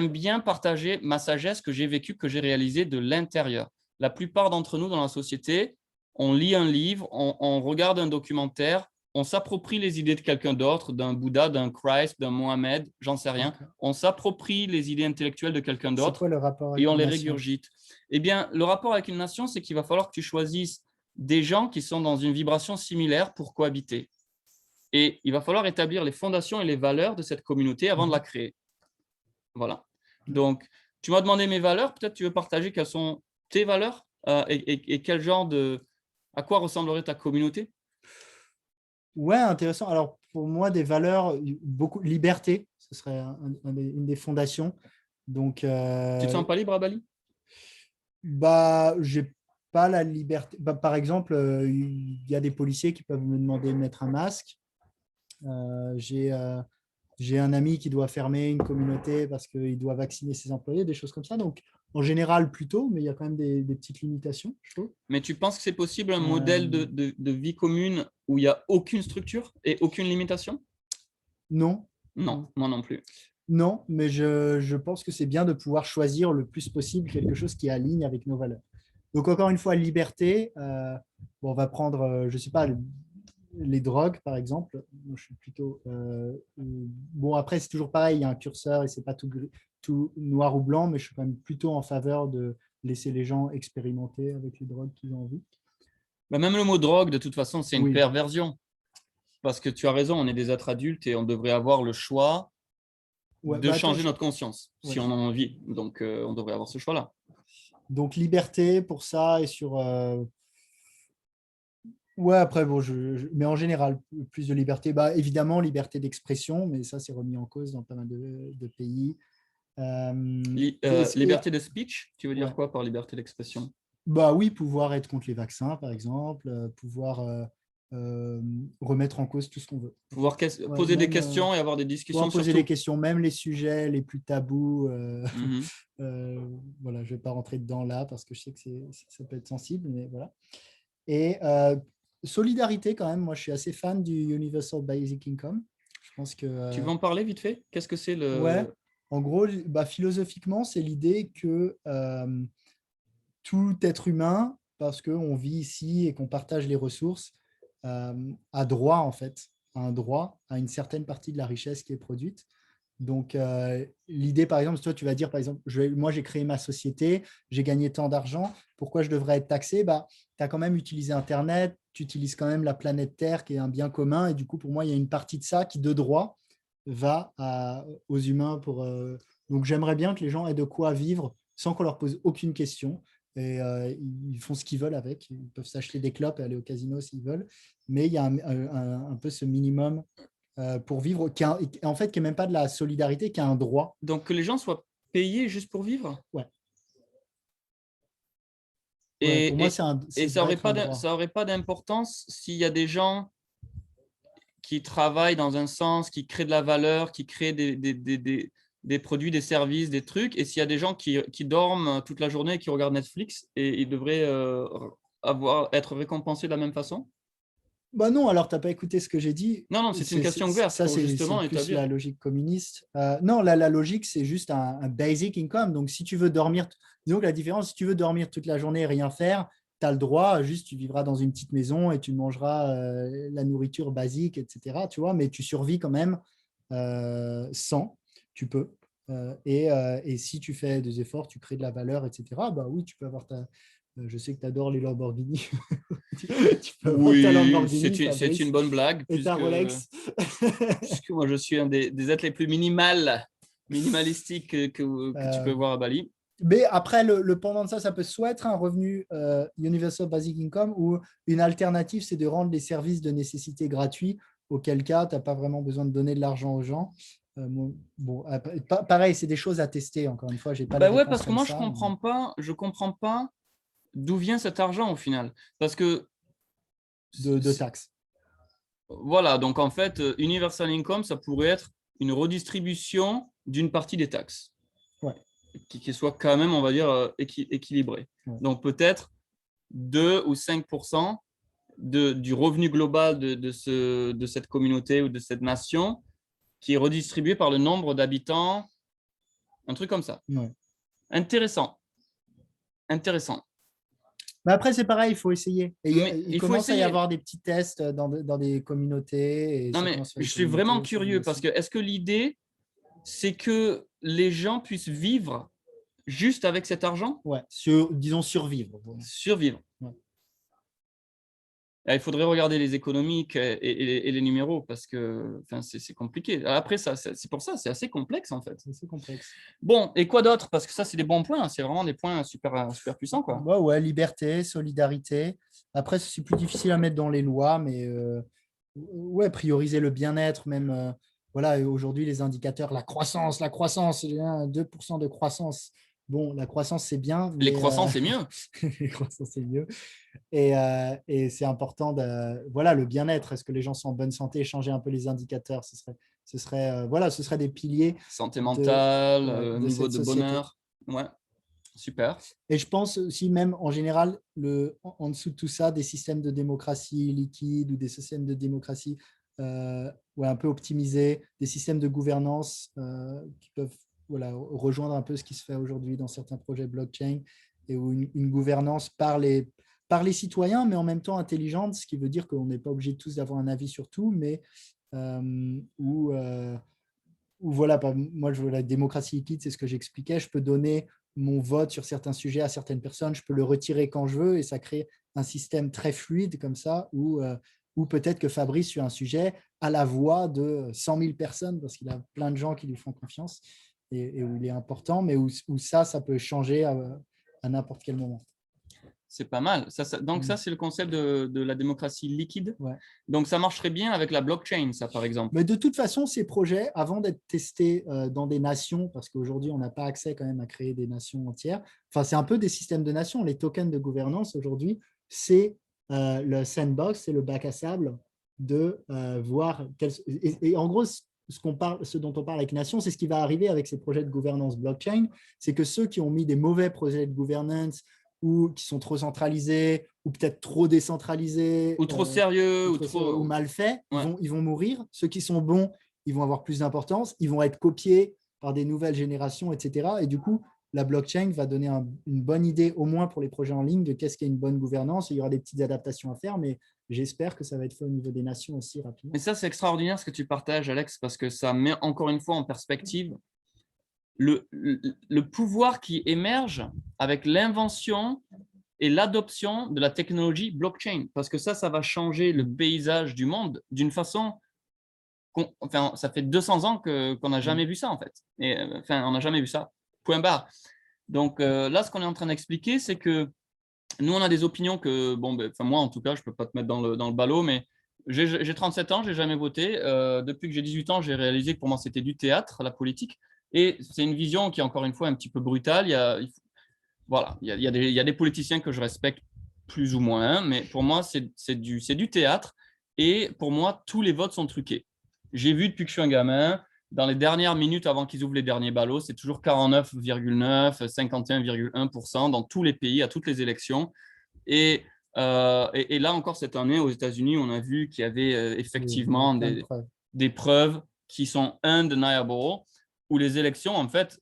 bien partager ma sagesse que j'ai vécue, que j'ai réalisée de l'intérieur. La plupart d'entre nous dans la société, on lit un livre, on regarde un documentaire, on s'approprie les idées de quelqu'un d'autre, d'un Bouddha, d'un Christ, d'un Mohamed, j'en sais rien. Okay. On s'approprie les idées intellectuelles de quelqu'un d'autre et on les régurgite. Eh bien, le rapport avec une nation, c'est qu'il va falloir que tu choisisses des gens qui sont dans une vibration similaire pour cohabiter. Et il va falloir établir les fondations et les valeurs de cette communauté avant de la créer. Voilà. Donc, tu m'as demandé mes valeurs. Peut-être tu veux partager quelles sont tes valeurs et quel genre à quoi ressemblerait ta communauté? Ouais, intéressant. Alors, pour moi, des valeurs, beaucoup liberté, ce serait une des fondations. Donc, tu te sens pas libre à Bali? J'ai pas la liberté. Par exemple, il y a des policiers qui peuvent me demander de mettre un masque. J'ai un ami qui doit fermer une communauté parce qu'il doit vacciner ses employés, des choses comme ça. Donc, En général, plutôt, mais il y a quand même des petites limitations, je trouve. Mais tu penses que c'est possible un modèle de vie commune où il n'y a aucune structure et aucune limitation? Non. Non, moi non plus. Non, mais je pense que c'est bien de pouvoir choisir le plus possible quelque chose qui est aligne avec nos valeurs. Donc, encore une fois, liberté. On va prendre, je ne sais pas, les drogues, par exemple. Moi, je suis plutôt. Bon, après, c'est toujours pareil, il y a un curseur et ce n'est pas tout noir ou blanc, mais je suis quand même plutôt en faveur de laisser les gens expérimenter avec les drogues qu'ils ont envie. Bah, même le mot drogue, de toute façon, c'est une Oui. perversion. Parce que tu as raison, on est des êtres adultes et on devrait avoir le choix de changer notre conscience si on en a envie. Donc, on devrait avoir ce choix-là. Donc, liberté pour ça et sur. Ouais, après, bon, mais en général, plus de liberté. Bah, évidemment, liberté d'expression, mais ça, c'est remis en cause dans pas mal de pays. Liberté de speech, tu veux dire ouais. quoi par liberté d'expression? Bah oui, pouvoir être contre les vaccins, par exemple, pouvoir remettre en cause tout ce qu'on veut. Pouvoir poser des questions et avoir des discussions sur poser tout. des questions, même les sujets les plus tabous. Voilà, je ne vais pas rentrer dedans là parce que je sais que ça peut être sensible, mais voilà. Et solidarité quand même, moi je suis assez fan du Universal Basic Income. Je pense que, tu veux en parler vite fait? Qu'est-ce que c'est le… Ouais, en gros, philosophiquement, c'est l'idée que tout être humain, parce qu'on vit ici et qu'on partage les ressources, a droit en fait, a un droit à une certaine partie de la richesse qui est produite. Donc, l'idée, par exemple, toi, tu vas dire, par exemple, moi, j'ai créé ma société, j'ai gagné tant d'argent, pourquoi je devrais être taxé? Bah, tu as quand même utilisé Internet, tu utilises quand même la planète Terre, qui est un bien commun, et du coup, pour moi, il y a une partie de ça qui, de droit, va aux humains. Donc, j'aimerais bien que les gens aient de quoi vivre sans qu'on leur pose aucune question. Et ils font ce qu'ils veulent avec. Ils peuvent s'acheter des clopes et aller au casino s'ils veulent. Mais il y a un peu ce minimum pour vivre, en fait, qui n'est même pas de la solidarité, qui a un droit. Donc, que les gens soient payés juste pour vivre? Ouais. Et, pour moi, et ça n'aurait pas d'importance s'il y a des gens qui travaillent dans un sens, qui créent de la valeur, qui créent des produits, des services, des trucs, et s'il y a des gens qui dorment toute la journée et qui regardent Netflix, et ils devraient être récompensés de la même façon? Bah non, alors tu n'as pas écouté ce que j'ai dit. Non, c'est une question ouverte ça, pour justement c'est plus établir. la logique communiste. Non, la logique, c'est juste un basic income. Donc, si tu veux dormir, disons que la différence, si tu veux dormir toute la journée et rien faire, tu as le droit, juste tu vivras dans une petite maison et tu mangeras la nourriture basique, etc. Tu vois, mais tu survis quand même sans, tu peux. Et si tu fais des efforts, tu crées de la valeur, etc. Bah oui, tu peux avoir je sais que tu adores les Lamborghini. tu peux avoir ta Lamborghini, c'est une bonne blague. Et ta Rolex. Puisque moi, je suis un des êtres les plus minimalistiques que tu peux voir à Bali. Mais après, le pendant de ça, ça peut soit être un revenu Universal Basic Income ou une alternative, c'est de rendre les services de nécessité gratuits, auquel cas, tu n'as pas vraiment besoin de donner de l'argent aux gens. Pareil, c'est des choses à tester, encore une fois. J'ai pas parce que moi, je ne comprends pas d'où vient cet argent au final. Parce que… De taxes. Voilà, donc en fait, Universal Income, ça pourrait être une redistribution d'une partie des taxes. Ouais. Qui soit quand même, on va dire, équilibrée. Ouais. Donc peut-être 2 ou 5% du revenu global de cette communauté ou de cette nation qui est redistribué par le nombre d'habitants, un truc comme ça. Ouais. Intéressant. Mais après, c'est pareil, il faut essayer. Et il commence à y avoir des petits tests dans des communautés. Non, mais je suis vraiment curieux parce que est-ce que l'idée, c'est que les gens puissent vivre juste avec cet argent? Ouais, disons survivre. Voilà. Survivre. Ouais. Il faudrait regarder les économiques et les numéros parce que c'est compliqué. Après, c'est pour ça, c'est assez complexe en fait. C'est assez complexe. Bon, et quoi d'autre? Parce que ça, c'est des bons points. C'est vraiment des points super puissants, quoi. Ouais, liberté, solidarité. Après, c'est plus difficile à mettre dans les lois, mais prioriser le bien-être, même. Voilà, aujourd'hui, les indicateurs, la croissance, 2% de croissance. Bon, la croissance, c'est bien. Mais, les croissants, c'est mieux. Les croissants, c'est mieux. Et c'est important le bien-être. Est-ce que les gens sont en bonne santé? Changer un peu les indicateurs, ce serait des piliers. Santé mentale, niveau de bonheur. Ouais. Super. Et je pense aussi même en général, en dessous de tout ça, des systèmes de démocratie liquide ou des systèmes de démocratie un peu optimisés, des systèmes de gouvernance qui peuvent rejoindre un peu ce qui se fait aujourd'hui dans certains projets blockchain et où une gouvernance par les citoyens, mais en même temps intelligente, ce qui veut dire qu'on n'est pas obligé de tous d'avoir un avis sur tout, mais voilà, moi, la démocratie liquide, c'est ce que j'expliquais. Je peux donner mon vote sur certains sujets à certaines personnes, je peux le retirer quand je veux et ça crée un système très fluide comme ça où peut-être que Fabrice, sur un sujet, a la voix de 100 000 personnes parce qu'il a plein de gens qui lui font confiance et où il est important, mais où ça peut changer à n'importe quel moment. C'est pas mal. Donc, ça, c'est le concept de la démocratie liquide. Ouais. Donc, ça marcherait bien avec la blockchain, ça, par exemple. Mais de toute façon, ces projets, avant d'être testés dans des nations, parce qu'aujourd'hui, on n'a pas accès quand même à créer des nations entières, enfin, c'est un peu des systèmes de nations. Les tokens de gouvernance, aujourd'hui, c'est le sandbox, c'est le bac à sable de voir… Et en gros, ce dont on parle avec Nation, c'est ce qui va arriver avec ces projets de gouvernance blockchain, c'est que ceux qui ont mis des mauvais projets de gouvernance ou qui sont trop centralisés, ou peut-être trop décentralisés, ou trop sérieux, ou mal faits, ils vont mourir. Ceux qui sont bons, ils vont avoir plus d'importance, ils vont être copiés par des nouvelles générations, etc. Et du coup, la blockchain va donner une bonne idée, au moins pour les projets en ligne, de qu'est-ce qu'est une bonne gouvernance. Il y aura des petites adaptations à faire, mais j'espère que ça va être fait au niveau des nations aussi rapidement. Mais ça, c'est extraordinaire ce que tu partages, Alex, parce que ça met encore une fois en perspective le pouvoir qui émerge avec l'invention et l'adoption de la technologie blockchain. Parce que ça va changer le paysage du monde d'une façon… Enfin, ça fait 200 ans qu'on n'a jamais vu ça, en fait. Enfin, on n'a jamais vu ça. Point barre. Donc là, ce qu'on est en train d'expliquer, c'est que nous, on a des opinions que… moi, en tout cas, je ne peux pas te mettre dans le ballot, mais j'ai 37 ans, je n'ai jamais voté. Depuis que j'ai 18 ans, j'ai réalisé que pour moi, c'était du théâtre, la politique. Et c'est une vision qui est encore une fois un petit peu brutale. Il y a des politiciens que je respecte plus ou moins, mais pour moi, c'est du théâtre. Et pour moi, tous les votes sont truqués. J'ai vu depuis que je suis un gamin, dans les dernières minutes avant qu'ils ouvrent les derniers ballots, c'est toujours 49,9, 51,1% dans tous les pays, à toutes les élections. Et là encore, cette année, aux États-Unis, on a vu qu'il y avait effectivement des preuves qui sont undeniable, où les élections, en fait,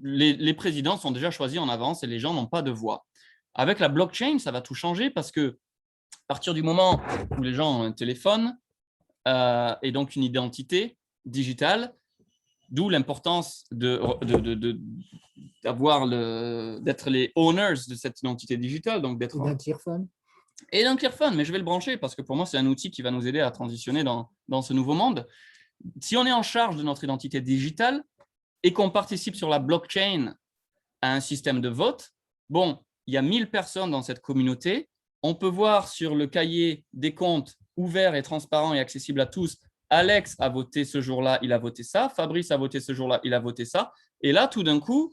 les présidents sont déjà choisis en avance et les gens n'ont pas de voix. Avec la blockchain, ça va tout changer parce que à partir du moment où les gens ont un téléphone et donc une identité digitale, d'où l'importance d'être les owners de cette identité digitale. Donc d'être d'un clearphone. Et d'un clearphone, mais je vais le brancher parce que pour moi, c'est un outil qui va nous aider à transitionner dans ce nouveau monde. Si on est en charge de notre identité digitale et qu'on participe sur la blockchain à un système de vote, bon, il y a 1000 personnes dans cette communauté. On peut voir sur le cahier des comptes ouvert et transparent et accessible à tous, Alex a voté ce jour-là, il a voté ça. Fabrice a voté ce jour-là, il a voté ça. Et là, tout d'un coup,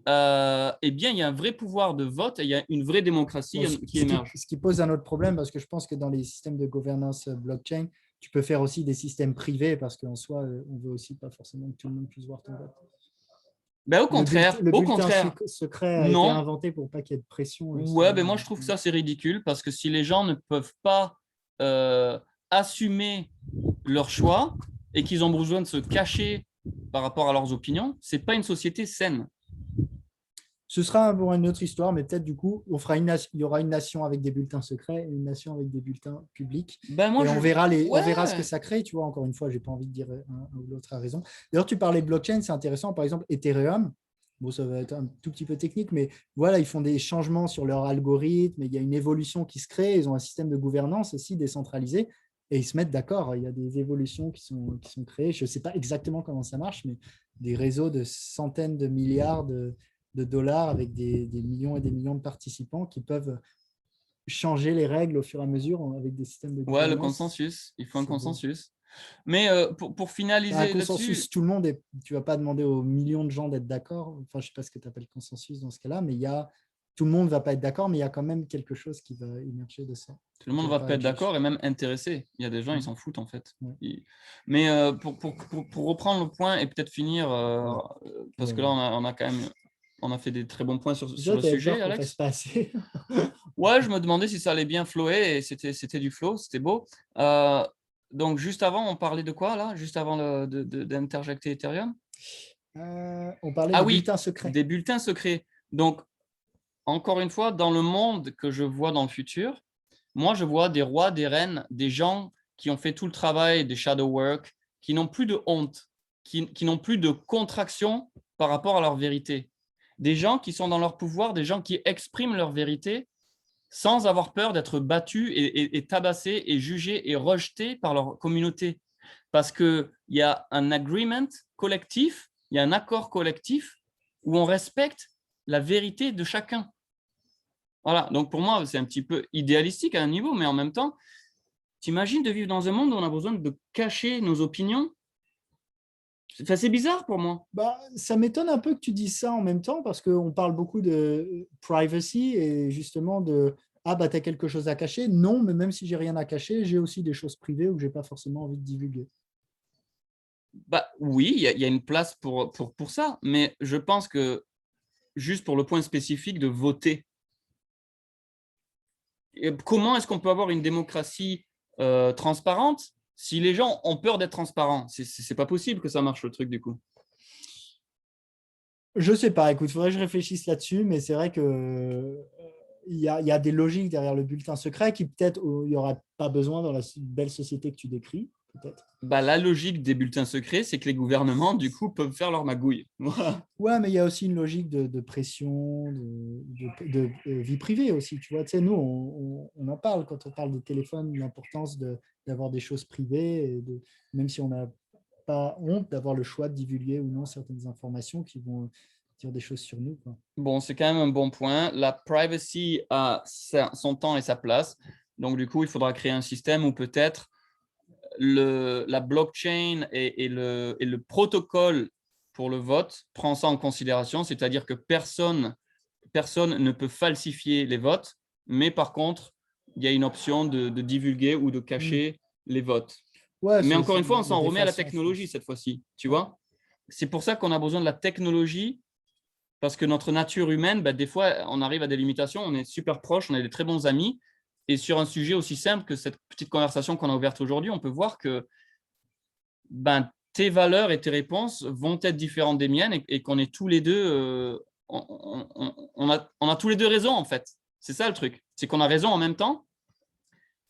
eh bien, il y a un vrai pouvoir de vote et il y a une vraie démocratie qui émerge. Ce qui pose un autre problème, parce que je pense que dans les systèmes de gouvernance blockchain, tu peux faire aussi des systèmes privés, parce qu'en soi, on ne veut aussi pas forcément que tout le monde puisse voir ton vote. Ben, au contraire, le bulletin secret a été inventé pour pas qu'il y ait de pression. Ouais, ben moi je trouve que ça c'est ridicule parce que si les gens ne peuvent pas assumer leur choix et qu'ils ont besoin de se cacher par rapport à leurs opinions, c'est pas une société saine. Ce sera une autre histoire, mais peut-être du coup, il y aura une nation avec des bulletins secrets et une nation avec des bulletins publics. Ben moi, on verra ce que ça crée. Tu vois, encore une fois, j'ai pas envie de dire un ou l'autre a raison. D'ailleurs, tu parlais de blockchain, c'est intéressant. Par exemple, Ethereum, bon, ça va être un tout petit peu technique, mais voilà, ils font des changements sur leur algorithme. Il y a une évolution qui se crée. Ils ont un système de gouvernance aussi décentralisé et ils se mettent d'accord. Il y a des évolutions qui sont créées. Je ne sais pas exactement comment ça marche, mais des réseaux de centaines de milliards de dollars avec des millions et des millions de participants qui peuvent changer les règles au fur et à mesure avec des systèmes de gouvernance. Ouais, le consensus. Il faut un consensus. Mais pour finaliser un consensus, tout le monde tu vas pas demander aux millions de gens d'être d'accord. Enfin, je sais pas ce que tu appelles consensus dans ce cas-là, mais tout le monde va pas être d'accord, mais il y a quand même quelque chose qui va émerger de ça. Tout le monde va pas être d'accord et même intéressé. Il y a des gens, ils s'en foutent en fait. Ouais. Mais pour reprendre le point et peut-être finir, parce que là, on a quand même On a fait des très bons points sur Déjà, le sujet, Alex. Pas assez. Ouais, je me demandais si ça allait bien flower et c'était du flow, c'était beau. Donc, juste avant, on parlait de quoi là? Juste avant d'interjecter Ethereum? On parlait des bulletins secrets. Des bulletins secrets. Donc, encore une fois, dans le monde que je vois dans le futur, moi, je vois des rois, des reines, des gens qui ont fait tout le travail des shadow work, qui n'ont plus de honte, qui n'ont plus de contraction par rapport à leur vérité. Des gens qui sont dans leur pouvoir, des gens qui expriment leur vérité sans avoir peur d'être battus et tabassés et jugés et rejetés par leur communauté. Parce qu'il y a un agreement collectif, il y a un accord collectif où on respecte la vérité de chacun. Voilà, donc pour moi, c'est un petit peu idéalistique à un niveau, mais en même temps, t'imagines de vivre dans un monde où on a besoin de cacher nos opinions? C'est bizarre pour moi. Ça m'étonne un peu que tu dises ça en même temps, parce qu'on parle beaucoup de privacy et justement de « Ah, tu as quelque chose à cacher ». Non, mais même si j'ai rien à cacher, j'ai aussi des choses privées où je n'ai pas forcément envie de divulguer. Oui, il y a une place pour ça, mais je pense que juste pour le point spécifique de voter, comment est-ce qu'on peut avoir une démocratie transparente si les gens ont peur d'être transparents? C'est pas possible que ça marche le truc du coup. Je sais pas, écoute, il faudrait que je réfléchisse là-dessus, mais c'est vrai que il y a des logiques derrière le bulletin secret qui peut-être il n'y aura pas besoin dans la belle société que tu décris, peut-être. La logique des bulletins secrets, c'est que les gouvernements, du coup, peuvent faire leur magouille. Ouais, mais il y a aussi une logique de pression, de vie privée aussi. Tu vois, tu sais, nous, on en parle quand on parle des téléphones, l'importance d'avoir des choses privées, et même si on n'a pas honte d'avoir le choix de divulguer ou non certaines informations qui vont dire des choses sur nous, quoi. Bon, c'est quand même un bon point. La privacy a son temps et sa place. Donc, du coup, il faudra créer un système où peut-être la blockchain et le protocole pour le vote prend ça en considération, c'est-à-dire que personne ne peut falsifier les votes, mais par contre, il y a une option de divulguer ou de cacher les votes. Ouais, mais encore une fois, on s'en remet à la technologie cette fois-ci, tu vois. C'est pour ça qu'on a besoin de la technologie, parce que notre nature humaine, des fois, on arrive à des limitations, on est super proches, on a des très bons amis, et sur un sujet aussi simple que cette petite conversation qu'on a ouverte aujourd'hui, on peut voir que tes valeurs et tes réponses vont être différentes des miennes et qu'on est tous les deux, on a tous les deux raison en fait. C'est ça le truc, c'est qu'on a raison en même temps,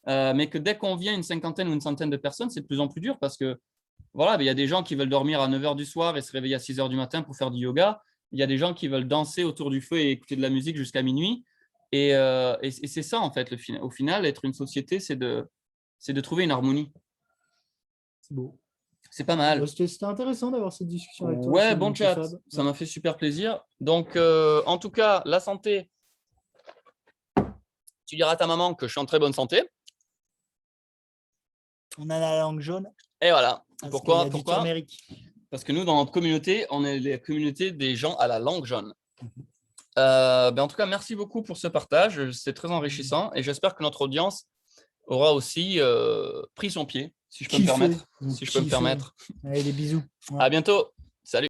mais que dès qu'on vient une cinquantaine ou une centaine de personnes, c'est de plus en plus dur parce que voilà, il y a des gens qui veulent dormir à 9 h du soir et se réveiller à 6 h du matin pour faire du yoga. Il y a des gens qui veulent danser autour du feu et écouter de la musique jusqu'à minuit. Et c'est ça, en fait, au final, être une société, c'est de trouver une harmonie. C'est beau. C'est pas mal. C'était intéressant d'avoir cette discussion avec toi. Ouais, bon chat. Ça m'a fait super plaisir. Donc, en tout cas, la santé, tu diras à ta maman que je suis en très bonne santé. On a la langue jaune. Et voilà. Pourquoi Parce que nous, dans notre communauté, on est la communauté des gens à la langue jaune. En tout cas, merci beaucoup pour ce partage. C'est très enrichissant et j'espère que notre audience aura aussi pris son pied, si je peux me permettre. Allez, des bisous. À bientôt. Salut.